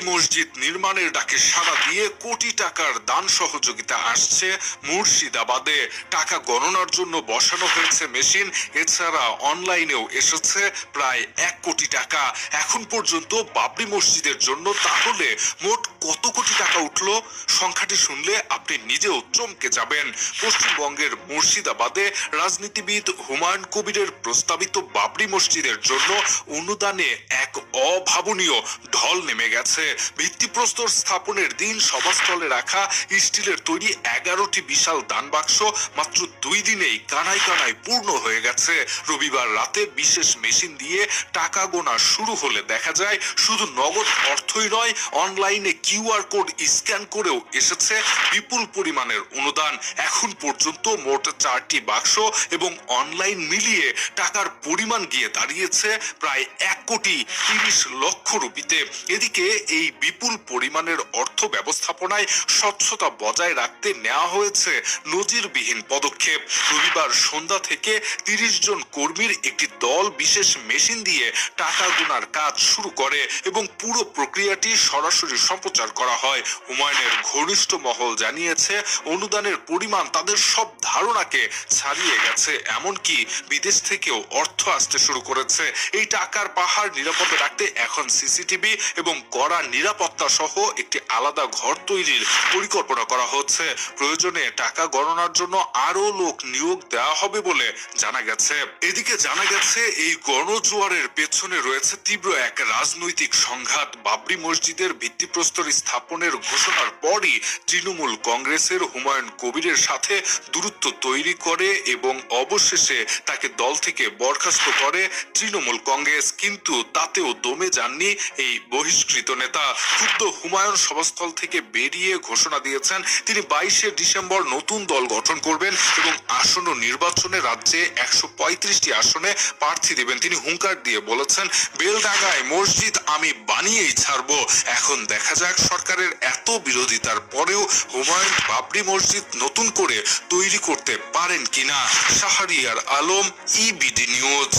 মসজিদ নির্মাণের ডাকে সাড়া দিয়ে কোটি টাকার দান সহযোগিতা আসছে মুর্শিদাবাদে। টাকা গণনার জন্য বসানো হয়েছে মেশিন। এছাড়া অনলাইনেও এসেছে প্রায় 1 কোটি টাকা। এখন পর্যন্ত বাবরি মসজিদের জন্য তাহলে মোট কত কোটি টাকা উঠল? সংখ্যাটি শুনলে আপনি নিজেও চমকে যাবেন। পশ্চিমবঙ্গের মুর্শিদাবাদে রাজনীতিবিদ হুমায়ুন কবিরের প্রস্তাবিত বাবরি মসজিদের জন্য অনুদানে এক অভাবনীয় ঢল নেমে গেছে। ভিত্তিপ্রস্তর স্থাপনের দিন সভাস্থলে রাখা স্টিলের তৈরি 11টি বিশাল দান বাক্স মাত্র 2 দিনেই কানায় কানায় পূর্ণ হয়ে গেছে। রবিবার রাতে বিশেষ মেশিন দিয়ে টাকা গোনা শুরু হলে দেখা যায় শুধু নগদ অর্থই নয়, অনলাইনে কিউআর কোড স্ক্যান করেও এসেছে বিপুল পরিমাণের অনুদান। এখন পর্যন্ত মোট 4টি বাক্স এবং অনলাইন মিলিয়ে টাকার পরিমাণ গিয়ে দাঁড়িয়েছে প্রায় 1 কোটি 30 লক্ষ রুপিতে। এদিকে এই বিপুল পরিমাণের অর্থ ব্যবস্থাপনায় স্বচ্ছতা বজায় রাখতে নেওয়া হয়েছে নজিরবিহীন পদক্ষেপ। রবিবার সন্ধ্যা থেকে 30 জন কর্মীর একটি দল বিশেষ মেশিন দিয়ে টাকা গোনার কাজ শুরু করে এবং পুরো প্রক্রিয়াটি সরাসরি সম্প্রচার করা হয়। হুমায়ুনের ঘনিষ্ঠ মহল জানিয়েছে অনুদানের পরিমাণ তাদের সব ধারণাকে ছাড়িয়ে গেছে, এমনকি বিদেশ থেকেও অর্থ আসতে শুরু করেছে। এই টাকার পাহাড় নিরাপদে রাখতে এখন সিসিটিভি এবং কড়া নিরাপত্তা সহ একটি আলাদা ঘর তৈরির পরিকল্পনা করা হচ্ছে। প্রয়োজনে টাকা গণনার জন্য আরো লোক নিয়োগ দেওয়া হবে বলে জানা গেছে। এদিকে জানা গেছে এই গণজোয়ারের পেছনে রয়েছে তীব্র এক রাজনৈতিক সংঘাত। বাবরি মসজিদের ভিত্তিপ্রস্তর স্থাপনের ঘোষণার পরই তৃণমূল কংগ্রেসের হুমায়ুন কবিরের সাথে দূরত্ব তৈরি করে এবং অবশেষে তাকে দল থেকে বরখাস্ত করে তৃণমূল কংগ্রেস। কিন্তু তাতেও দমে যাননি এই বহিষ্কৃত নেতা। ক্ষুব্ধ হুমায়ুন সভাস্থল থেকে বেরিয়ে ঘোষণা দিয়েছেন তিনি 22শে ডিসেম্বর নতুন দল গঠন করবেন এবং আসন্ন নির্বাচনে রাজ্যে 135টি আসনে প্রার্থী দেবেন। তিনি হুঙ্কার দিয়ে বলেছেন, বেলডাঙ্গায় মসজিদ আমি বানিয়েই ছাড়বো। এখন দেখা যাক সরকারের এত বিরোধিতার পরেও হুমায়ুন বাবরি মসজিদ নতুন করে তৈরি করতে পারেন কিনা। Shahriar Alam, EBD news.